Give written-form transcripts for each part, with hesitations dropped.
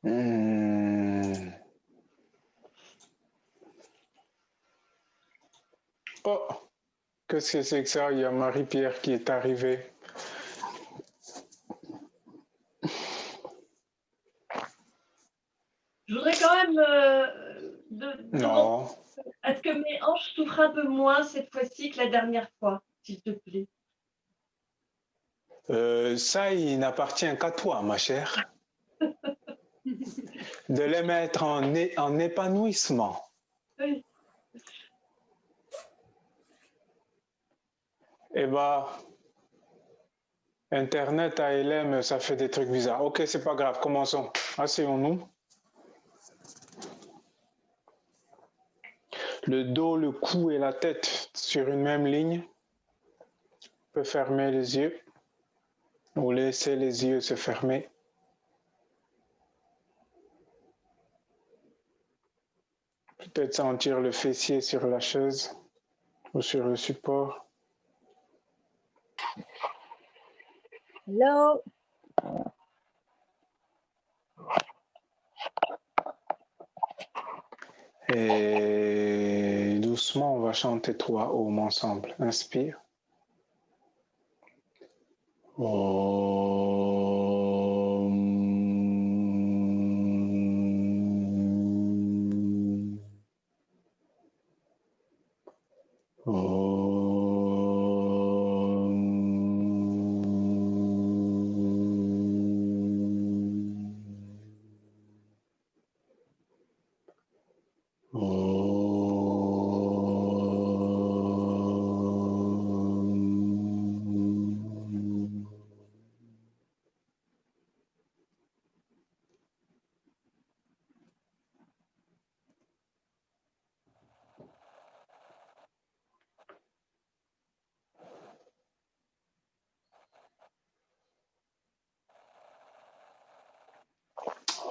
Hmm. Oh, qu'est-ce que c'est que ça? Il y a Marie-Pierre qui est arrivée. Je voudrais quand même demander, Non. est-ce que mes hanches souffrent un peu moins cette fois-ci que la dernière fois, s'il te plaît? Ça, il n'appartient qu'à toi, ma chère, de les mettre en épanouissement. Oui. Eh ben, Internet à LM, ça fait des trucs bizarres. Ok, c'est pas grave, commençons. Asseyons-nous. Le dos, le cou et la tête sur une même ligne. On peut fermer les yeux ou laisser les yeux se fermer. Peut-être sentir le fessier sur la chaise ou sur le support. Hello. Et doucement, on va chanter 3 ohms ensemble. Inspire.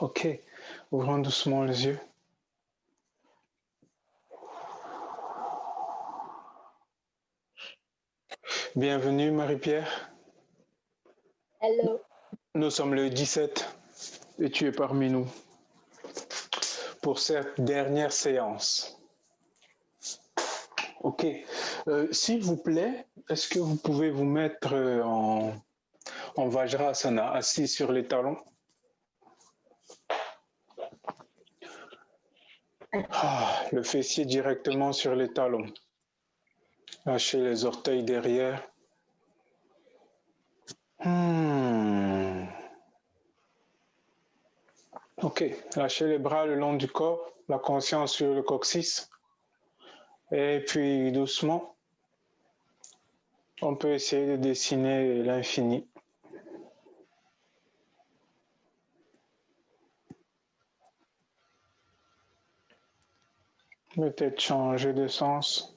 Ok, ouvrons doucement les yeux. Bienvenue Marie-Pierre. Hello. Nous sommes le 17 et tu es parmi nous pour cette dernière séance. Ok, s'il vous plaît, est-ce que vous pouvez vous mettre en Vajrasana, assis sur les talons? Le fessier directement sur les talons. Lâchez les orteils derrière. Ok, lâchez les bras le long du corps, la conscience sur le coccyx. Et puis doucement, on peut essayer de dessiner l'infini. Peut-être changer de sens.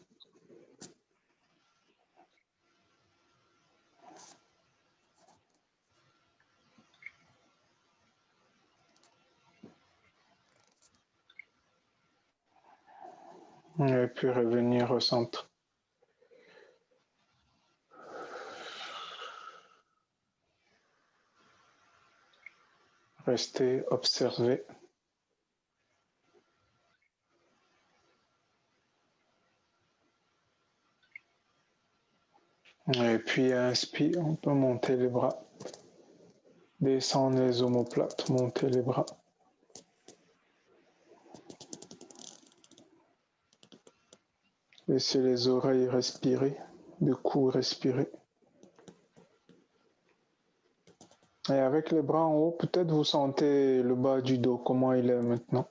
Et puis revenir au centre. Restez observé. Et puis inspire, on peut monter les bras. Descendre les omoplates, monter les bras. Laissez les oreilles respirer, le cou respirer. Et avec les bras en haut, peut-être vous sentez le bas du dos, comment il est maintenant.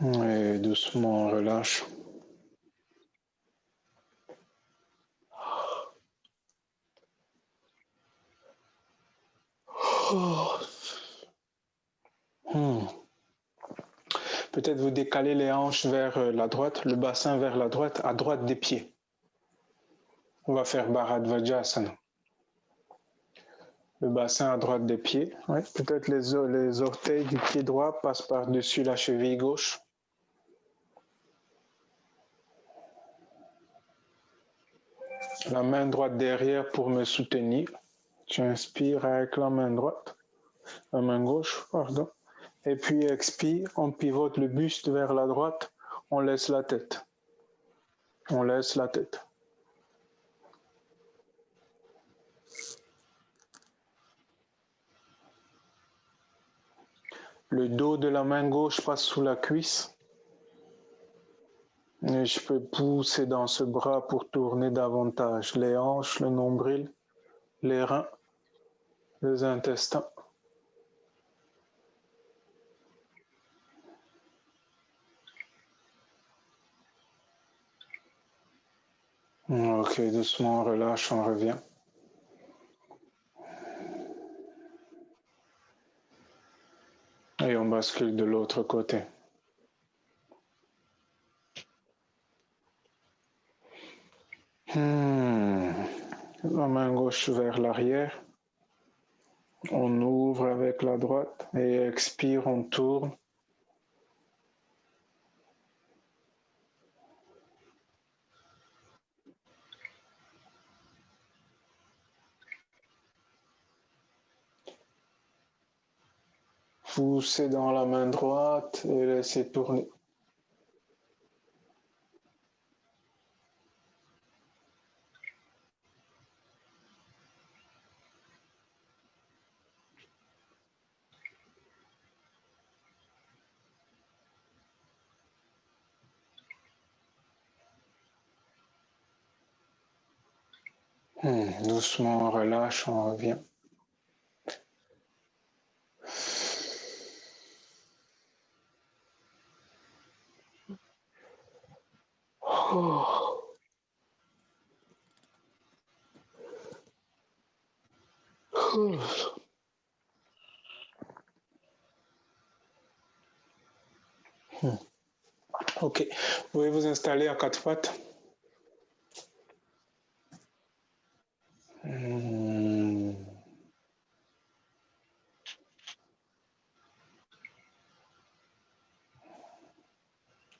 Et doucement, on relâche. Peut-être vous décalez les hanches vers la droite, le bassin vers la droite, à droite des pieds. On va faire Bharadvajasana. le bassin à droite des pieds. Ouais. Peut-être les orteils du pied droit passent par-dessus la cheville gauche. La main droite derrière pour me soutenir. Tu inspires avec la main droite, la main gauche, pardon. Et puis expire, on pivote le buste vers la droite, on laisse la tête. On laisse la tête. Le dos de la main gauche passe sous la cuisse. Et je peux pousser dans ce bras pour tourner davantage les hanches, le nombril, les reins, les intestins. Ok, doucement, on relâche, on revient. Et on bascule de l'autre côté. La main gauche vers l'arrière. On ouvre avec la droite et expire, on tourne. Poussez dans la main droite et laissez tourner. Doucement, on relâche, on revient. Oh. Oh. Ok, vous pouvez vous installer à quatre pattes.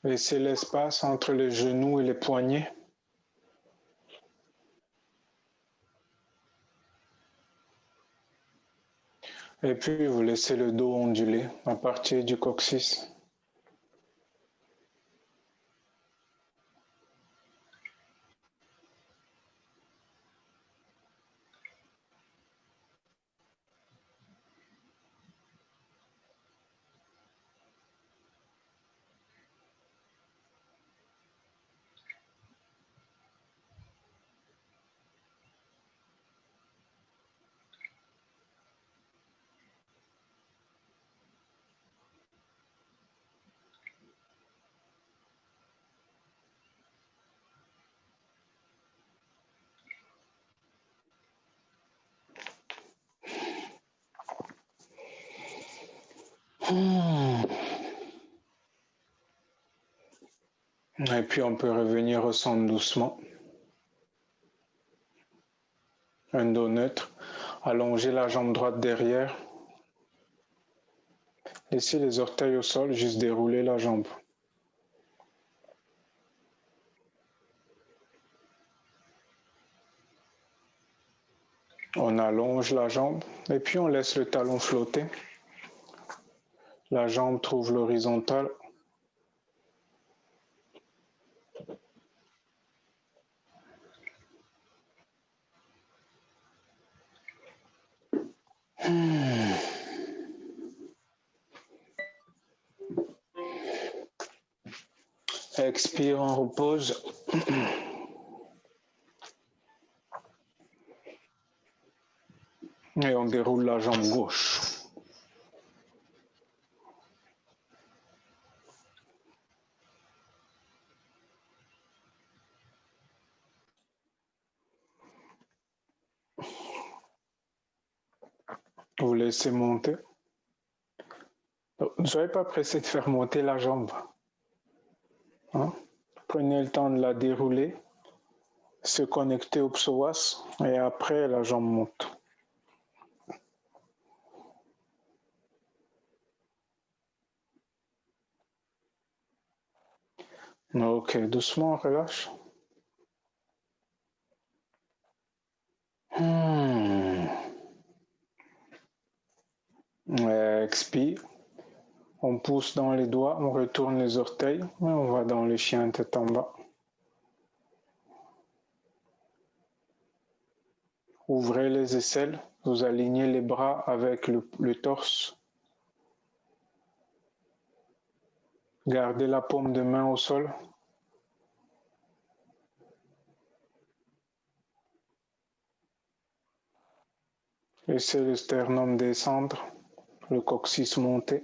Laissez l'espace entre les genoux et les poignets. Et puis vous laissez le dos onduler à partir du coccyx. Et puis on peut revenir au centre doucement. Un dos neutre. Allongez la jambe droite derrière. Laissez les orteils au sol, juste dérouler la jambe. On allonge la jambe et puis on laisse le talon flotter. La jambe trouve l'horizontale. Expire, on repose. Et on déroule la jambe gauche. Vous laissez monter. Ne soyez pas pressé de faire monter la jambe. Hein? Prenez le temps de la dérouler, se connecter au psoas et après la jambe monte. Ok, doucement, relâche. Expire. On pousse dans les doigts, on retourne les orteils et on va dans le chien tête en bas. Ouvrez les aisselles, vous alignez les bras avec le torse. Gardez la paume de main au sol. Laissez le sternum descendre, le coccyx monter.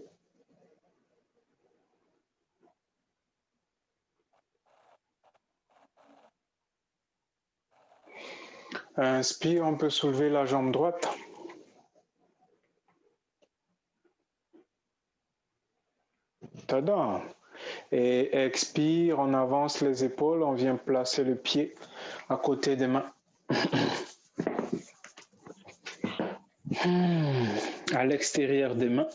Inspire, on peut soulever la jambe droite. Tada! Et expire, on avance les épaules, on vient placer le pied à côté des mains. À l'extérieur des mains.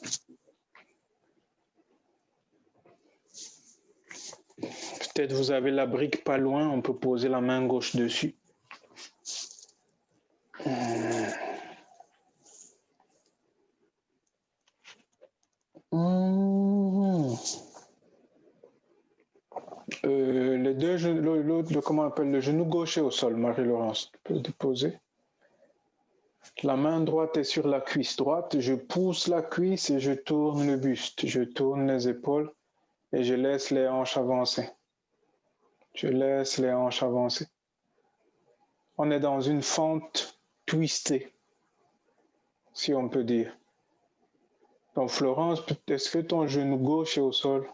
Peut-être vous avez la brique pas loin, on peut poser la main gauche dessus. Les deux, l'autre, comment on appelle, le genou gauche est au sol, Marie-Laurence. Tu peux déposer. La main droite est sur la cuisse droite. Je pousse la cuisse et je tourne le buste. Je tourne les épaules et je laisse les hanches avancer. Je laisse les hanches avancer. On est dans une fente twistée, si on peut dire. Donc Florence, est-ce que ton genou gauche est au sol?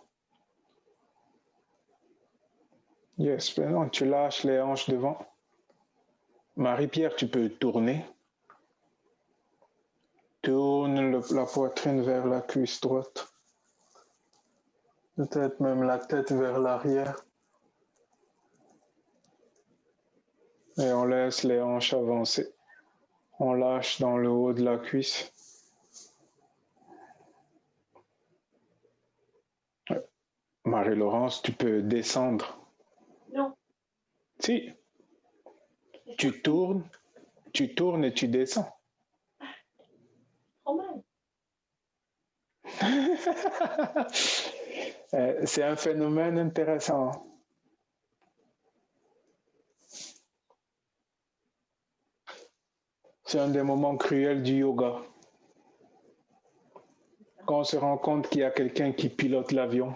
Yes, mais non, tu lâches les hanches devant. Marie-Pierre, tu peux tourner. Tourne la poitrine vers la cuisse droite. Peut-être même la tête vers l'arrière. Et on laisse les hanches avancer. On lâche dans le haut de la cuisse. Marie-Laurence, tu peux descendre. Non. Si. Tu tournes et tu descends. Trop mal. C'est un phénomène intéressant. C'est un des moments cruels du yoga. Quand on se rend compte qu'il y a quelqu'un qui pilote l'avion,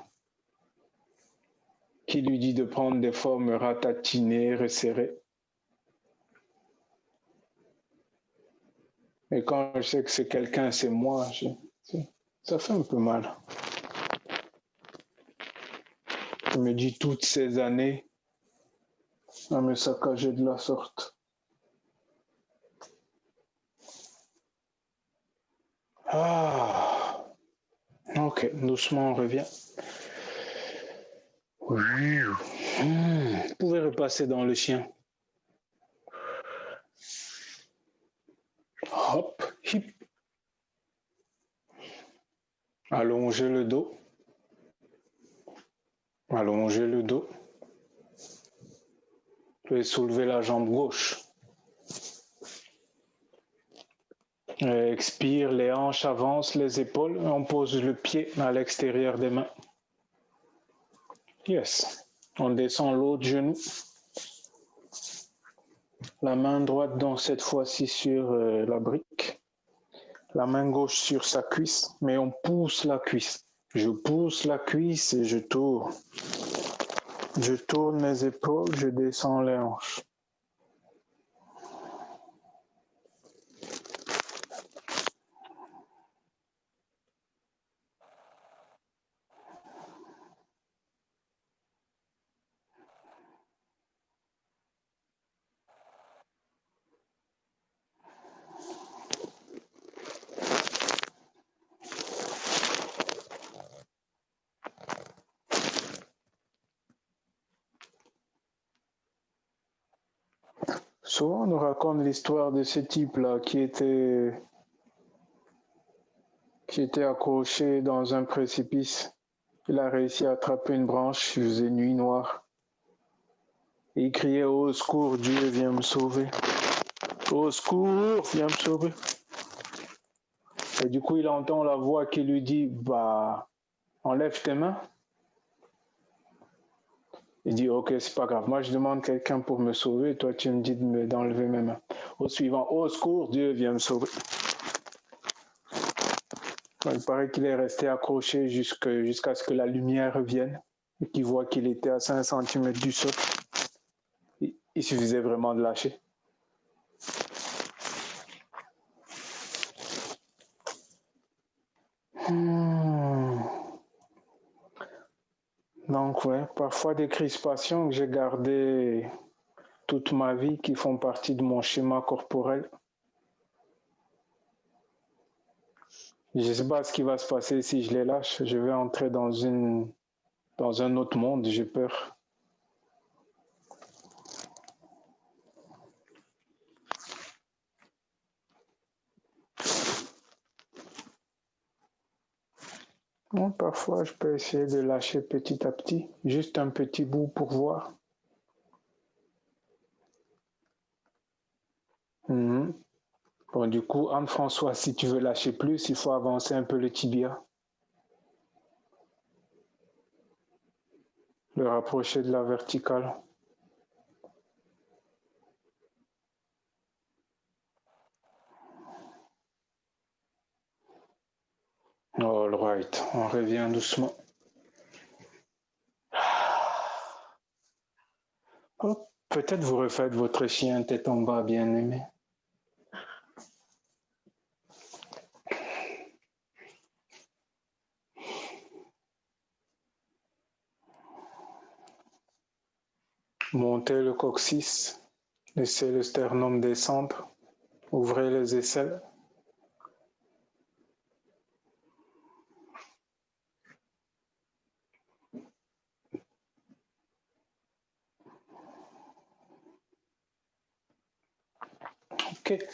qui lui dit de prendre des formes ratatinées, resserrées. Et quand je sais que c'est quelqu'un, c'est moi, ça fait un peu mal. Je me dis toutes ces années à me saccager de la sorte. Ah, ok, doucement on revient. Vous pouvez repasser dans le chien. Hop, hip. Allongez le dos. Allongez le dos. Vous pouvez soulever la jambe gauche. Expire, les hanches avancent, les épaules. On pose le pied à l'extérieur des mains. Yes. On descend l'autre genou. La main droite, donc cette fois-ci sur la brique. La main gauche sur sa cuisse, mais on pousse la cuisse. Je pousse la cuisse et je tourne. Je tourne les épaules, je descends les hanches. Souvent, on nous raconte l'histoire de ce type-là qui était accroché dans un précipice Il a réussi à attraper une branche, il faisait nuit noire. Et il criait au secours, Dieu viens me sauver. Au secours, viens me sauver. Et du coup, il entend la voix qui lui dit, bah, enlève tes mains. Il dit, ok, c'est pas grave. Moi, je demande quelqu'un pour me sauver. Toi, tu me dis d'enlever mes mains. Au suivant, au secours, Dieu viens me sauver. Il paraît qu'il est resté accroché jusqu'à ce que la lumière revienne et qu'il voit qu'il était à 5 cm du sol. Il suffisait vraiment de lâcher. Donc, ouais, parfois des crispations que j'ai gardées toute ma vie qui font partie de mon schéma corporel. Je ne sais pas ce qui va se passer si je les lâche. Je vais entrer dans un autre monde, j'ai peur. Bon, parfois, je peux essayer de lâcher petit à petit, juste un petit bout pour voir. Bon, du coup, Anne-François, si tu veux lâcher plus, il faut avancer un peu le tibia. Le rapprocher de la verticale. All right, on revient doucement. Oh, peut-être vous refaites votre chien tête en bas, bien aimé. Montez le coccyx, laissez le sternum descendre, ouvrez les aisselles. Ok,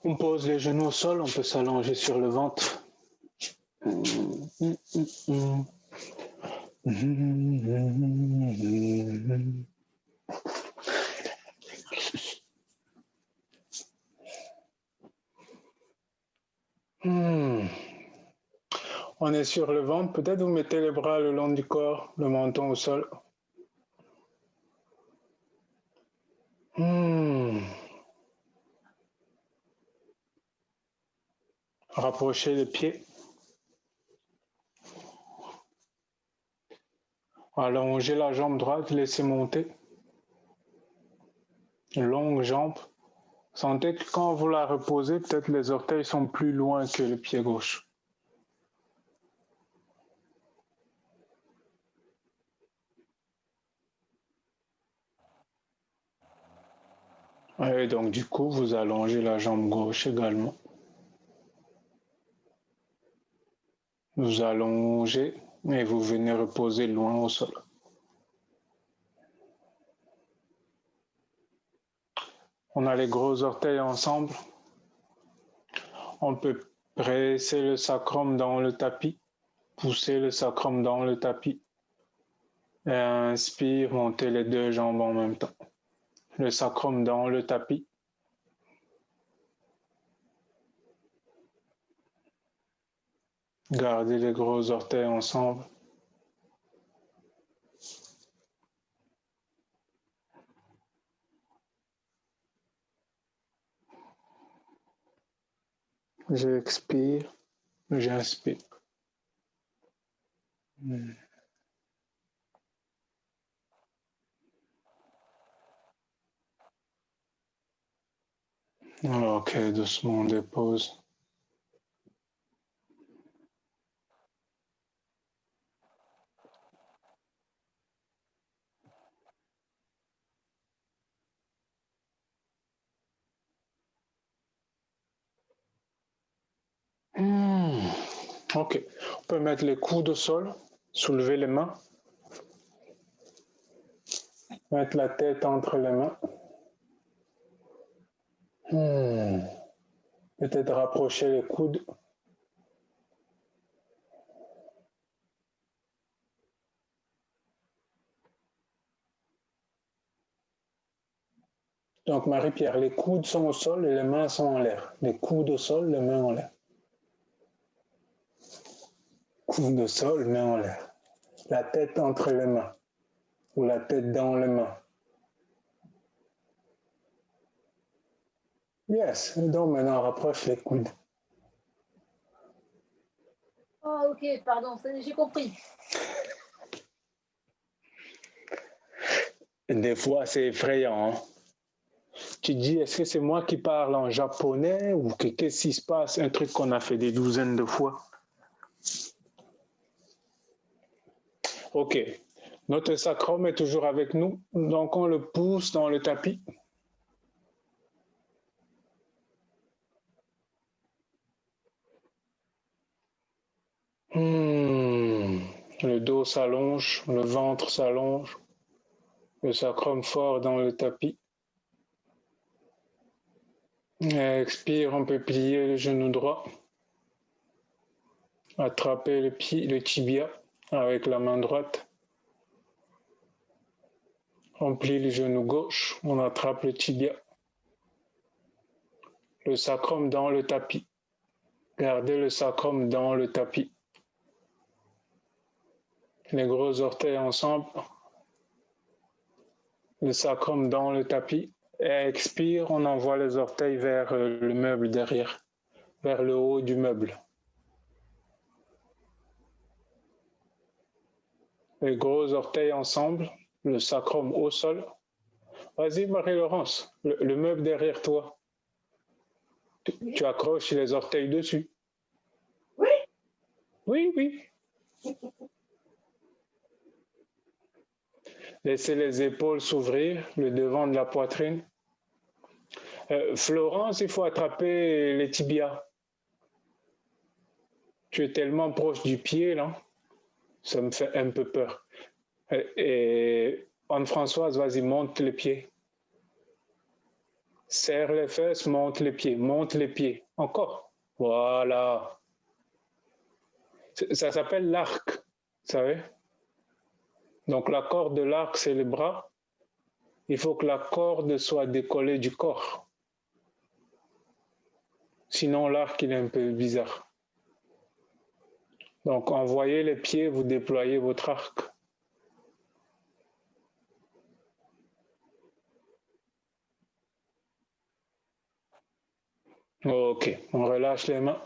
on pose les genoux au sol, on peut s'allonger sur le ventre. On est sur le ventre, peut-être vous mettez les bras le long du corps, le menton au sol. Rapprochez les pieds. Allongez la jambe droite, laissez monter. Longue jambe. Sentez que quand vous la reposez, peut-être les orteils sont plus loin que le pied gauche. Et donc du coup, vous allongez la jambe gauche également. Vous allongez et vous venez reposer loin au sol. On a les gros orteils ensemble. On peut presser le sacrum dans le tapis, pousser le sacrum dans le tapis. Et inspire, montez les deux jambes en même temps. Le sacrum dans le tapis. Gardez les gros orteils ensemble. J'expire, j'inspire. Ok, doucement on dépose. Ok, on peut mettre les coudes au sol, soulever les mains, mettre la tête entre les mains. Peut-être rapprocher les coudes. Donc, Marie-Pierre, les coudes sont au sol et les mains sont en l'air. Les coudes au sol, les mains en l'air. Coudes au sol, mains en l'air. La tête entre les mains ou la tête dans les mains. Yes, donc maintenant rapproche les coudes. Oh, ok, pardon, j'ai compris. Des fois, c'est effrayant. Hein? Tu dis, est-ce que c'est moi qui parle en japonais ou qu'est-ce qui se passe? Un truc qu'on a fait des douzaines de fois. Ok, notre sacrum est toujours avec nous, donc on le pousse dans le tapis. Le dos s'allonge, le ventre s'allonge, le sacrum fort dans le tapis. Expire, on peut plier le genou droit. Attraper le pied, le tibia avec la main droite. On plie le genou gauche, on attrape le tibia. Le sacrum dans le tapis. Gardez le sacrum dans le tapis. Les gros orteils ensemble. Le sacrum dans le tapis. Et expire, on envoie les orteils vers le meuble derrière, vers le haut du meuble. Les gros orteils ensemble, le sacrum au sol. Vas-y, Marie-Laurence, le meuble derrière toi. Tu accroches les orteils dessus. Oui. Oui, oui. Laissez les épaules s'ouvrir, le devant de la poitrine. Florence, il faut attraper les tibias. Tu es tellement proche du pied, là. Ça me fait un peu peur. Et Anne-Françoise, vas-y, monte les pieds. Serre les fesses, monte les pieds, monte les pieds. Encore. Voilà. Ça s'appelle l'arc, vous savez? Donc la corde de l'arc, c'est les bras. Il faut que la corde soit décollée du corps. Sinon, l'arc, il est un peu bizarre. Donc, envoyez les pieds, vous déployez votre arc. Ok, on relâche les mains.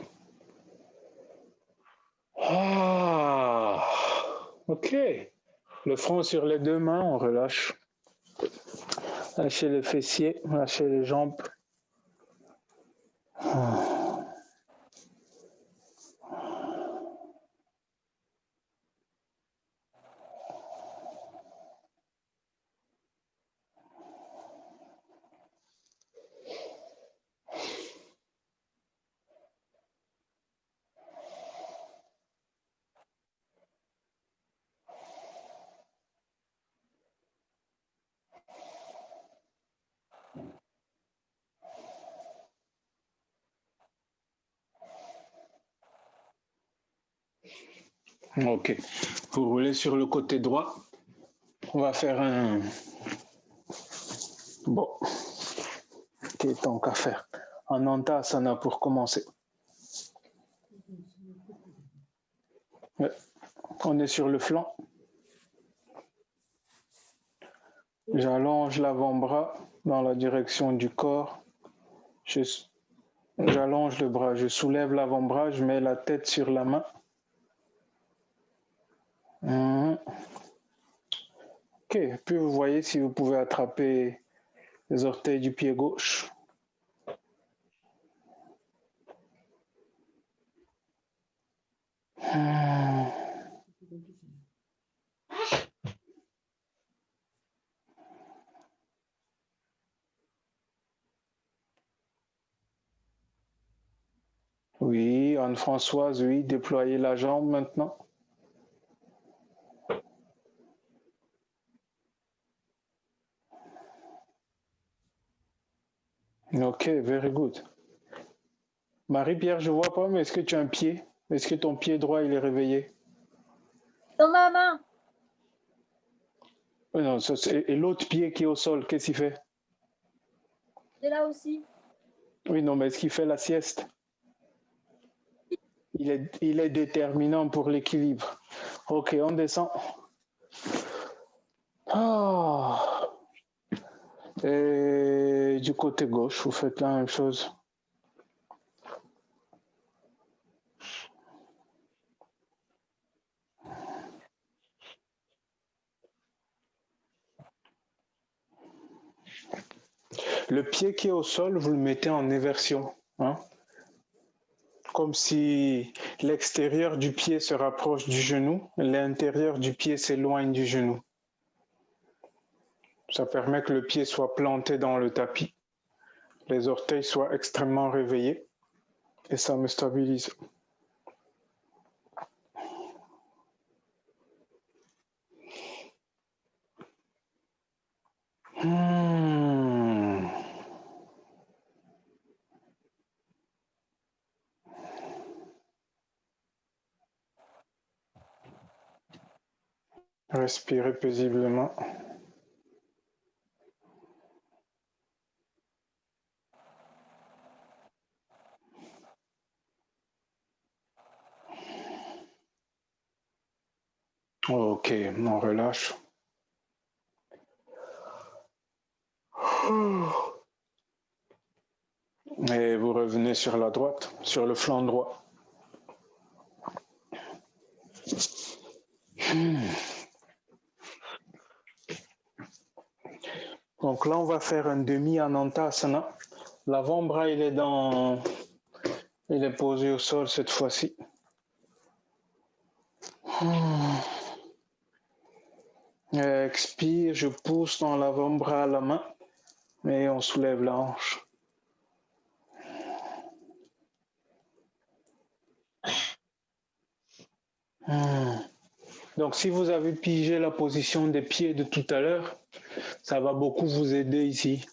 Ah, ok. Le front sur les deux mains, on relâche. Lâchez les fessiers, lâchez les jambes. Ok, vous roulez sur le côté droit. On va faire un... Bon, qu'est-ce tant qu'à faire? Un Antasana pour commencer. Ouais. On est sur le flanc. J'allonge l'avant-bras dans la direction du corps. J'allonge le bras, je soulève l'avant-bras, je mets la tête sur la main. Ok, puis vous voyez si vous pouvez attraper les orteils du pied gauche. Oui, Anne-Françoise, oui, déployez la jambe maintenant. Ok, very good. Marie-Pierre, je vois pas, mais est-ce que tu as un pied? Est-ce que ton pied droit, il est réveillé? Dans ma main. Non, et l'autre pied qui est au sol, qu'est-ce qu'il fait? C'est là aussi. Oui, non, mais est-ce qu'il fait la sieste? Il est déterminant pour l'équilibre. Ok, on descend. Ah. Et du côté gauche, vous faites la même chose. Le pied qui est au sol, vous le mettez en éversion, hein? Comme si l'extérieur du pied se rapproche du genou, l'intérieur du pied s'éloigne du genou. Ça permet que le pied soit planté dans le tapis, les orteils soient extrêmement réveillés et ça me stabilise. Respirez paisiblement. Ok, on relâche. Et vous revenez sur la droite, sur le flanc droit. Donc là, on va faire un demi Anantasana. L'avant-bras, il est posé au sol cette fois-ci. Expire, je pousse dans l'avant-bras à la main et on soulève la hanche. Donc si vous avez pigé la position des pieds de tout à l'heure, ça va beaucoup vous aider ici.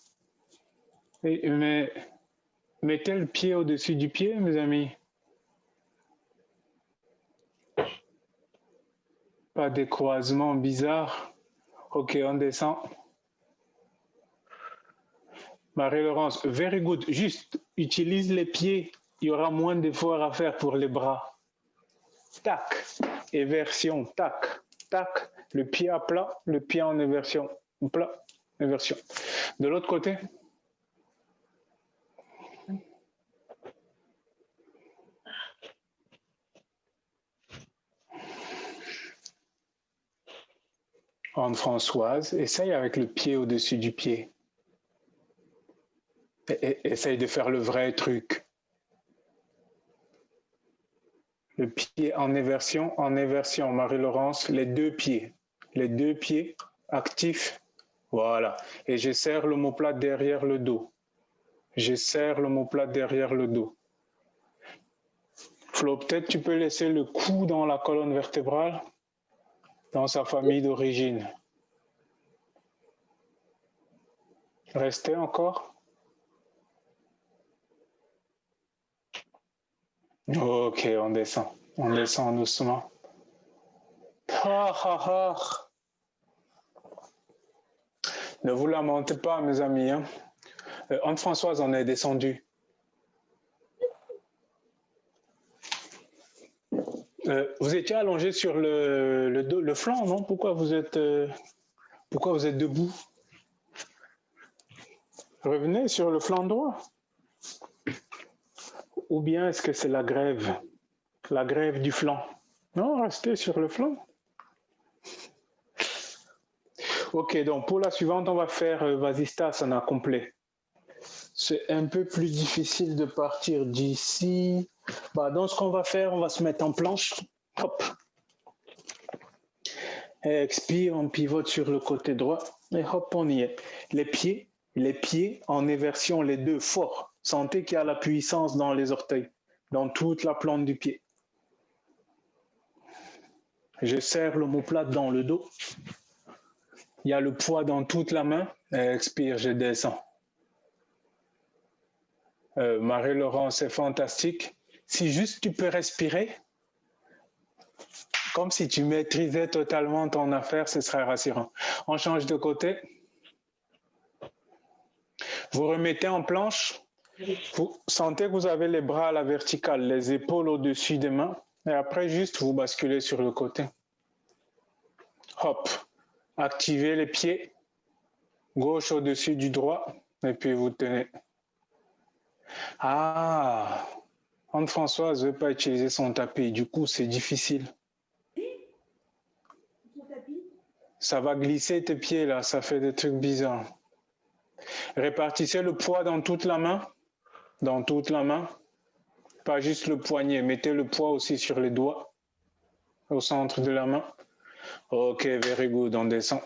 Mais mettez le pied au-dessus du pied, mes amis. Pas des croisements bizarres. Ok, on descend. Marie-Laurence, very good. Juste, utilise les pieds. Il y aura moins d'efforts à faire pour les bras. Tac, éversion, tac, tac. Le pied à plat, le pied en éversion. Plat, éversion. De l'autre côté. Anne-Françoise, essaye avec le pied au-dessus du pied. Essaye de faire le vrai truc. Le pied en éversion, Marie-Laurence, les deux pieds actifs. Voilà. Et je serre l'omoplate derrière le dos. Je serre l'omoplate derrière le dos. Flo, peut-être tu peux laisser le cou dans la colonne vertébrale, dans sa famille d'origine. Restez encore. Ok, on descend doucement. Ne vous lamentez pas, mes amis. Hein. Anne-Françoise, on est descendu. Vous étiez allongé sur le flanc, non? Pourquoi vous êtes debout? Revenez sur le flanc droit. Ou bien est-ce que c'est la grève du flanc? Non, restez sur le flanc. Ok, donc pour la suivante, on va faire Vasisthasana complet. C'est un peu plus difficile de partir d'ici. Donc ce qu'on va faire, on va se mettre en planche. Hop. Expire, on pivote sur le côté droit. Et hop, on y est. Les pieds en éversion, les deux forts. Sentez qu'il y a la puissance dans les orteils, dans toute la plante du pied. Je serre l'omoplate dans le dos. Il y a le poids dans toute la main. Expire, je descends. Marie-Laurence, c'est fantastique. Si juste tu peux respirer, comme si tu maîtrisais totalement ton affaire, ce serait rassurant. On change de côté. Vous remettez en planche. Vous sentez que vous avez les bras à la verticale, les épaules au-dessus des mains. Et après, juste vous basculez sur le côté. Hop. Activez les pieds. Gauche au-dessus du droit. Et puis vous tenez. Ah, Anne-Françoise ne veut pas utiliser son tapis. Du coup, c'est difficile. Ça va glisser tes pieds là. Ça fait des trucs bizarres. Répartissez le poids dans toute la main. Dans toute la main. Pas juste le poignet. Mettez le poids aussi sur les doigts. Au centre de la main. Ok, very good. On descend.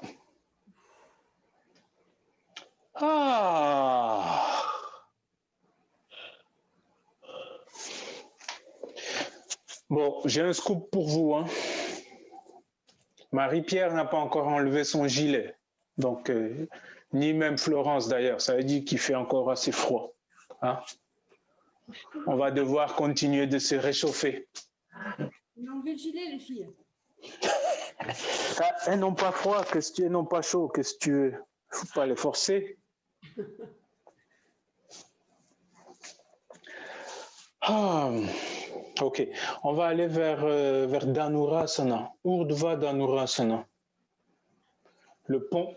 Ah. Bon, j'ai un scoop pour vous. Hein. Marie-Pierre n'a pas encore enlevé son gilet. Donc, ni même Florence d'ailleurs. Ça veut dire qu'il fait encore assez froid. Hein? On va devoir continuer de se réchauffer. On a enlevé le gilet, les filles. Ah, elles n'ont pas froid, qu'est-ce que tu es, n'ont pas chaud, qu'est-ce que tu veux? Faut pas les forcer. Ah, ok, on va aller vers Dhanurasana, Urdhva Dhanurasana. Le pont.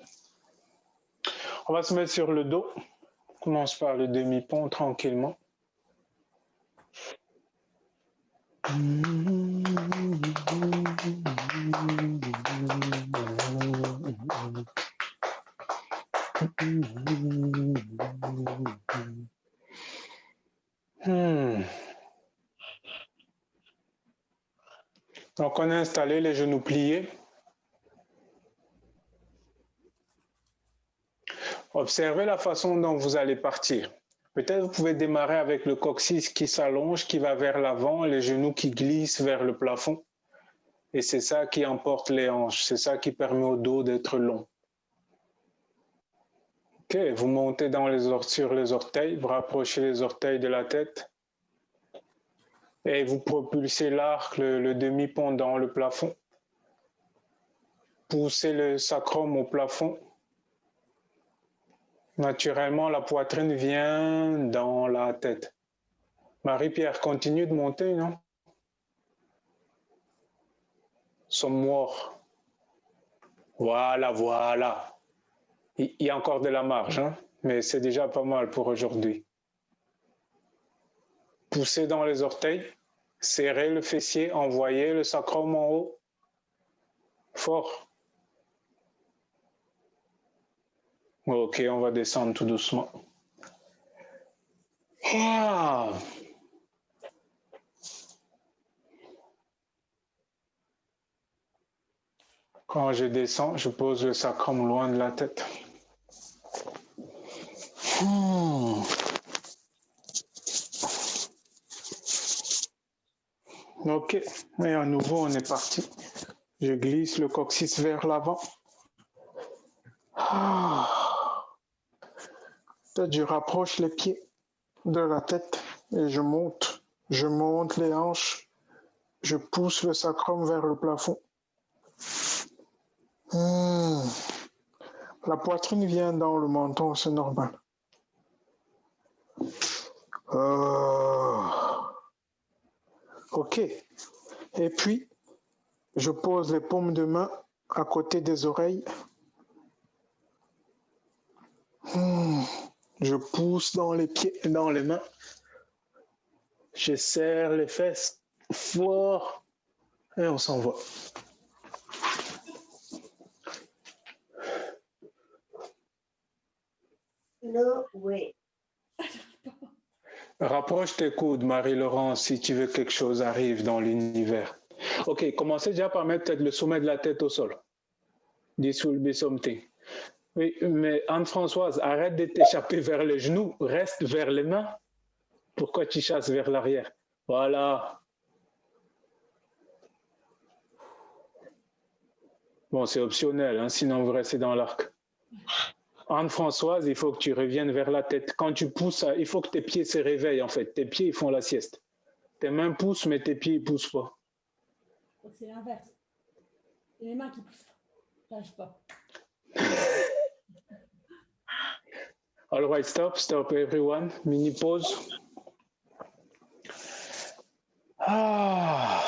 On va se mettre sur le dos. On commence par le demi-pont tranquillement. Donc on a installé les genoux pliés. Observez la façon dont vous allez partir. Peut-être vous pouvez démarrer avec le coccyx qui s'allonge, qui va vers l'avant, les genoux qui glissent vers le plafond. Et c'est ça qui emporte les hanches, c'est ça qui permet au dos d'être long. Ok, vous montez sur les orteils, vous rapprochez les orteils de la tête. Et vous propulsez l'arc, le demi-pont dans le plafond. Poussez le sacrum au plafond. Naturellement, la poitrine vient dans la tête. Marie-Pierre, continue de monter, non? Some more. Voilà, voilà. Il y a encore de la marge, hein? Mais c'est déjà pas mal pour aujourd'hui. Poussez dans les orteils, serrez le fessier, envoyez le sacrum en haut. Fort. Ok, on va descendre tout doucement. Ah. Quand je descends, je pose le sacrum loin de la tête. Ok, et à nouveau, on est parti. Je glisse le coccyx vers l'avant. Peut-être je rapproche les pieds de la tête et je monte. Je monte les hanches. Je pousse le sacrum vers le plafond. La poitrine vient dans le menton, c'est normal. Ok. Et puis, je pose les paumes de main à côté des oreilles. Je pousse dans les pieds et dans les mains. Je serre les fesses fort et on s'en va. No way. Rapproche tes coudes, Marie-Laurence, si tu veux que quelque chose arrive dans l'univers. Ok, commencez déjà par mettre peut-être le sommet de la tête au sol. This will be something. Oui, mais Anne-Françoise, arrête de t'échapper vers les genoux, reste vers les mains. Pourquoi tu chasses vers l'arrière? Voilà. Bon, c'est optionnel, hein, sinon vous restez dans l'arc. Anne-Françoise, il faut que tu reviennes vers la tête. Quand tu pousses, il faut que tes pieds se réveillent en fait. Tes pieds, ils font la sieste. Tes mains poussent, mais tes pieds, ils poussent pas. Donc c'est l'inverse. C'est les mains qui poussent. J'arrive pas. All right, stop everyone. Mini pause. Ah.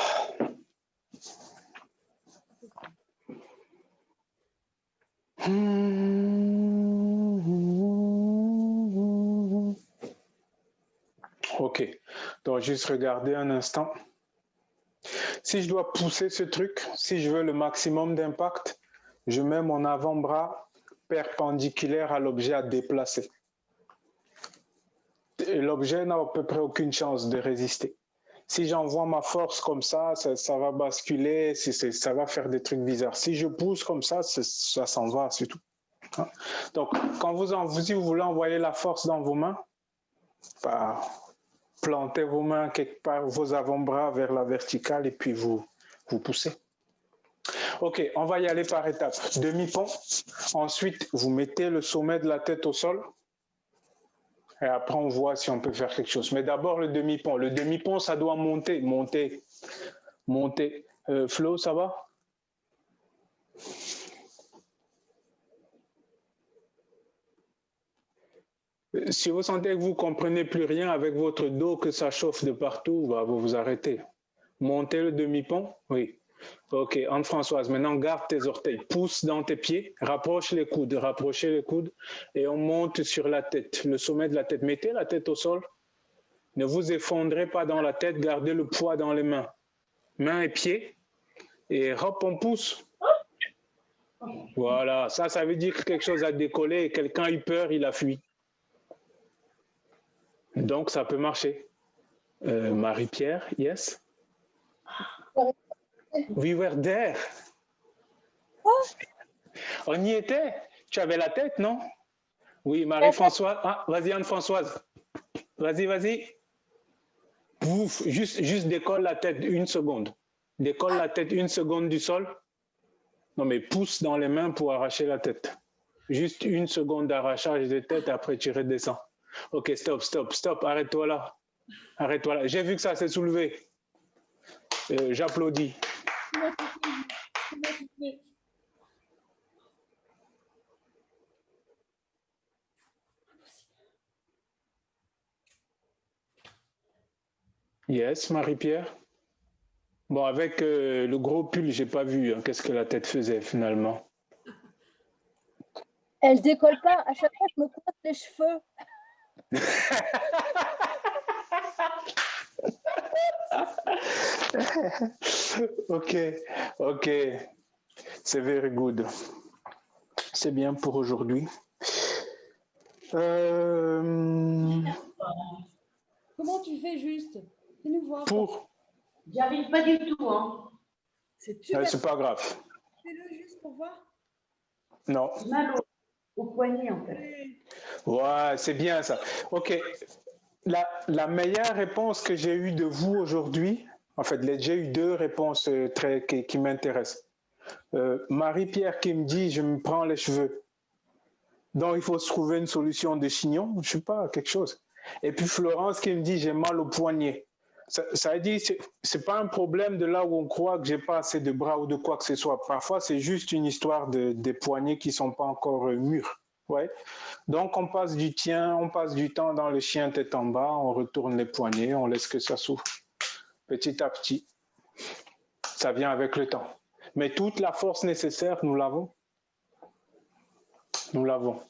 Ok, donc juste regarder un instant. Si je dois pousser ce truc, si je veux le maximum d'impact, je mets mon avant-bras perpendiculaire à l'objet à déplacer. Et l'objet n'a à peu près aucune chance de résister. Si j'envoie ma force comme ça va basculer, ça va faire des trucs bizarres. Si je pousse comme ça s'en va, c'est tout. Donc, si vous voulez envoyer la force dans vos mains, bah, plantez vos mains quelque part, vos avant-bras vers la verticale et puis vous poussez. Ok, on va y aller par étapes. Demi-pont. Ensuite, vous mettez le sommet de la tête au sol. Et après, on voit si on peut faire quelque chose. Mais d'abord, le demi-pont. Le demi-pont, ça doit monter. Flo, ça va? Si vous sentez que vous ne comprenez plus rien avec votre dos, que ça chauffe de partout, bah, vous vous arrêtez. Montez le demi-pont? Oui. Ok, Anne-Françoise, maintenant garde tes orteils, pousse dans tes pieds, rapprochez les coudes et on monte sur la tête, le sommet de la tête. Mettez la tête au sol, ne vous effondrez pas dans la tête, gardez le poids dans les mains. Mains et pieds, et hop, on pousse. Voilà, ça veut dire que quelque chose a décollé et quelqu'un a eu peur, il a fui. Donc ça peut marcher. Marie-Pierre, yes? We were there. On y était. Tu avais la tête, non? Oui, Marie-Françoise. Ah, vas-y, Anne-Françoise. Vas-y. Pouf, juste décolle la tête une seconde. Décolle la tête une seconde du sol. Non, mais pousse dans les mains pour arracher la tête. Juste une seconde d'arrachage de tête, après tu redescends. Ok, stop. Arrête-toi là. J'ai vu que ça s'est soulevé. J'applaudis. Yes, Marie-Pierre. Bon, avec le gros pull, j'ai pas vu qu'est-ce que la tête faisait finalement. Elle décolle pas. À chaque fois, je me coince les cheveux. Ok. C'est very good. C'est bien pour aujourd'hui. Comment tu fais juste? Fais-nous voir. J'y arrive pas du tout, hein. C'est pas grave. Fais-le juste pour voir. Non. Mal au poignet, en fait. Ouais, c'est bien ça. Ok. La meilleure réponse que j'ai eue de vous aujourd'hui, en fait, j'ai eu deux réponses qui m'intéressent. Marie-Pierre qui me dit, je me prends les cheveux. Donc, il faut se trouver une solution de chignon, je sais pas, quelque chose. Et puis Florence qui me dit, j'ai mal au poignet. Ça dit, c'est pas un problème de là où on croit que j'ai pas assez de bras ou de quoi que ce soit. Parfois, c'est juste une histoire des poignets qui sont pas encore mûrs. Ouais. Donc, on passe du temps dans le chien tête en bas, on retourne les poignets, on laisse que ça s'ouvre. Petit à petit, ça vient avec le temps. Mais toute la force nécessaire, nous l'avons. Nous l'avons.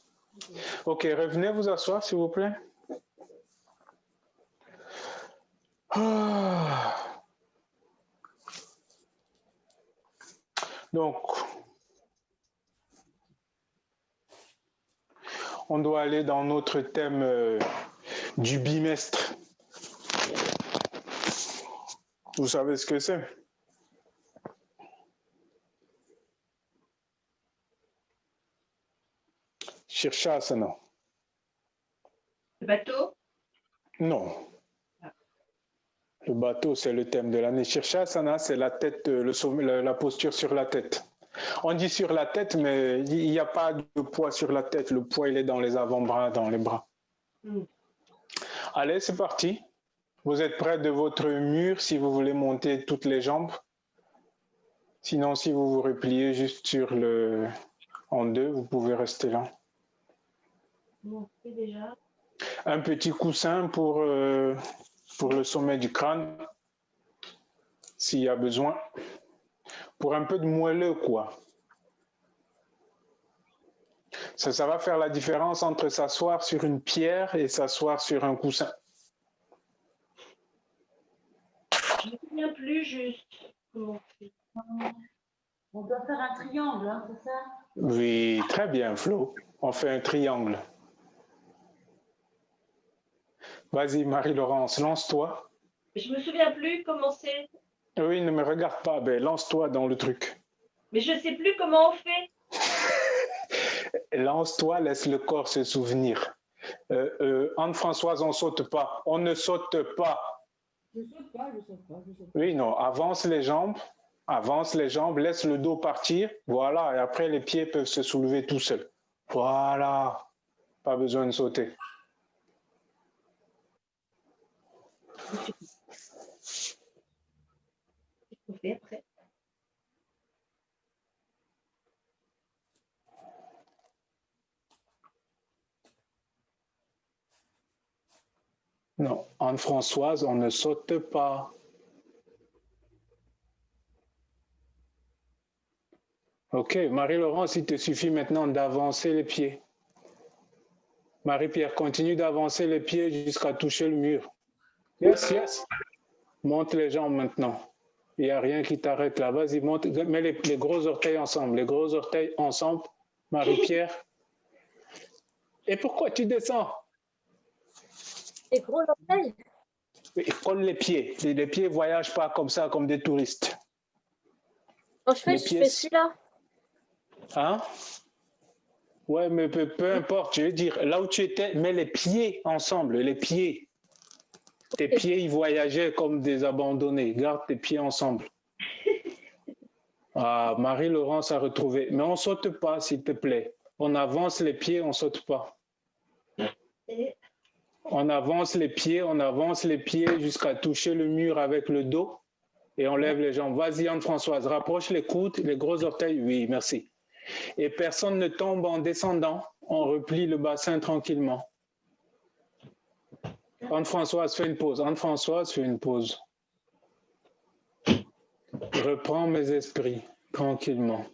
Ok, revenez vous asseoir, s'il vous plaît. Donc, on doit aller dans notre thème du bimestre. Vous savez ce que c'est? Shirshasana. Le bateau? Non. Le bateau, c'est le thème de l'année. Shirshasana, c'est la tête, la posture sur la tête. On dit sur la tête, mais il n'y a pas de poids sur la tête. Le poids, il est dans les avant-bras, dans les bras. Allez, c'est parti. Vous êtes près de votre mur si vous voulez monter toutes les jambes. Sinon, si vous vous repliez juste en deux, vous pouvez rester là. On fait déjà. Un petit coussin pour le sommet du crâne, s'il y a besoin. Pour un peu de moelleux, quoi. Ça va faire la différence entre s'asseoir sur une pierre et s'asseoir sur un coussin. Je ne me souviens plus juste comment on fait. On doit faire un triangle, hein, c'est ça? Oui, très bien, Flo. On fait un triangle. Vas-y, Marie-Laurence, lance-toi. Je me souviens plus comment c'est. Oui, ne me regarde pas, ben lance-toi dans le truc. Mais je sais plus comment on fait. Lance-toi, laisse le corps se souvenir. Anne-Françoise, on ne saute pas. On ne saute pas. Je saute pas, je saute pas, je saute pas. Oui, non, avance les jambes, laisse le dos partir. Voilà, et après, les pieds peuvent se soulever tout seuls. Voilà, pas besoin de sauter. Qu'est-ce qu'on fait après? Non, Anne-Françoise, on ne saute pas. Ok, Marie-Laurence, il te suffit maintenant d'avancer les pieds. Marie-Pierre, continue d'avancer les pieds jusqu'à toucher le mur. Yes, yes. Monte les jambes maintenant. Il n'y a rien qui t'arrête là. Vas-y, monte. Mets les gros orteils ensemble. Les gros orteils ensemble. Marie-Pierre. Et pourquoi tu descends? Les gros orteils. Colle les pieds. Les pieds ne voyagent pas comme ça, comme des touristes. Quand je fais celui-là. Hein? Ouais, mais peu importe. Je veux dire, là où tu étais, mets les pieds ensemble. Les pieds. Tes pieds, ils voyageaient comme des abandonnés. Garde tes pieds ensemble. Ah, Marie-Laurence a retrouvé. Mais on ne saute pas, s'il te plaît. On avance les pieds, on ne saute pas. On avance les pieds jusqu'à toucher le mur avec le dos et on lève les jambes. Vas-y, Anne-Françoise, rapproche les coudes, les gros orteils. Oui, merci. Et personne ne tombe en descendant. On replie le bassin tranquillement. Anne-Françoise, fais une pause. Anne-Françoise, fais une pause. Reprends mes esprits tranquillement.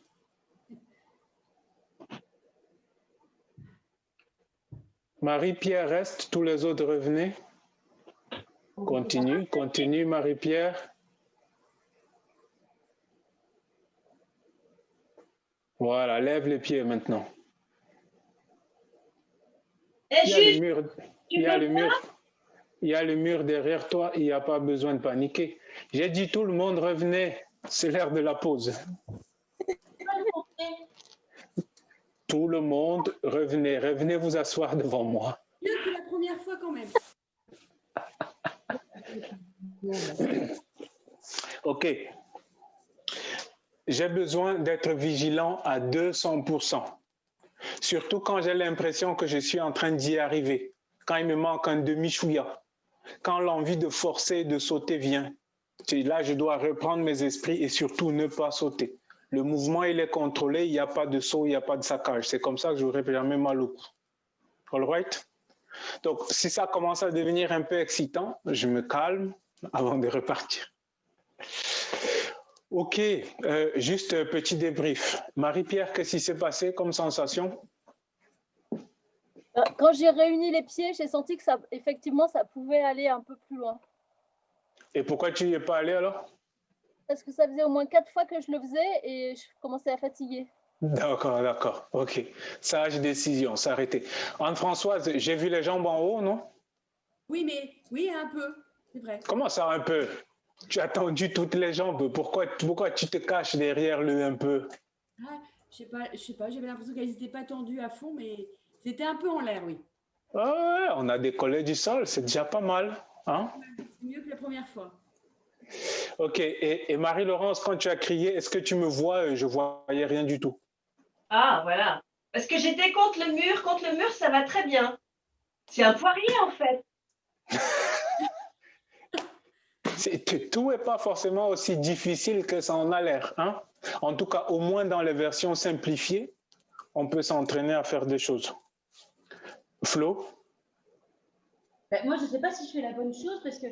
Marie-Pierre reste, tous les autres revenez. Continue Marie-Pierre. Voilà, lève les pieds maintenant. Il y a le mur derrière toi, il n'y a pas besoin de paniquer. J'ai dit tout le monde revenez, c'est l'heure de la pause. Tout le monde, revenez vous asseoir devant moi. Mieux que la première fois quand même. Ok. J'ai besoin d'être vigilant à 200%. Surtout quand j'ai l'impression que je suis en train d'y arriver. Quand il me manque un demi-chouïa. Quand l'envie de forcer, de sauter vient. Là, je dois reprendre mes esprits et surtout ne pas sauter. Le mouvement, il est contrôlé, il n'y a pas de saut, il n'y a pas de saccage. C'est comme ça que je n'aurai jamais mal au cou. All right? Donc, si ça commence à devenir un peu excitant, je me calme avant de repartir. Ok, juste un petit débrief. Marie-Pierre, qu'est-ce qui s'est passé comme sensation? Quand j'ai réuni les pieds, j'ai senti que ça, effectivement, ça pouvait aller un peu plus loin. Et pourquoi tu n'y es pas allé alors? Parce que ça faisait au moins 4 fois que je le faisais et je commençais à fatiguer. D'accord, ok. Sage décision, s'arrêter. Anne-Françoise, j'ai vu les jambes en haut, non? Oui, un peu, c'est vrai. Comment ça un peu? Tu as tendu toutes les jambes, pourquoi tu te caches derrière le un peu? Ah, je sais pas, j'avais l'impression qu'elles n'étaient pas tendues à fond, mais c'était un peu en l'air, oui. Ah ouais, on a décollé du sol, c'est déjà pas mal. Hein? C'est mieux que la première fois. Ok, et Marie-Laurence, quand tu as crié, est-ce que tu me vois? Je ne voyais rien du tout. Ah, voilà. Parce que j'étais contre le mur, ça va très bien. C'est un poirier, en fait. Tout n'est pas forcément aussi difficile que ça en a l'air. Hein? En tout cas, au moins dans les versions simplifiées, on peut s'entraîner à faire des choses. Flo? Ben, moi, je ne sais pas si je fais la bonne chose parce que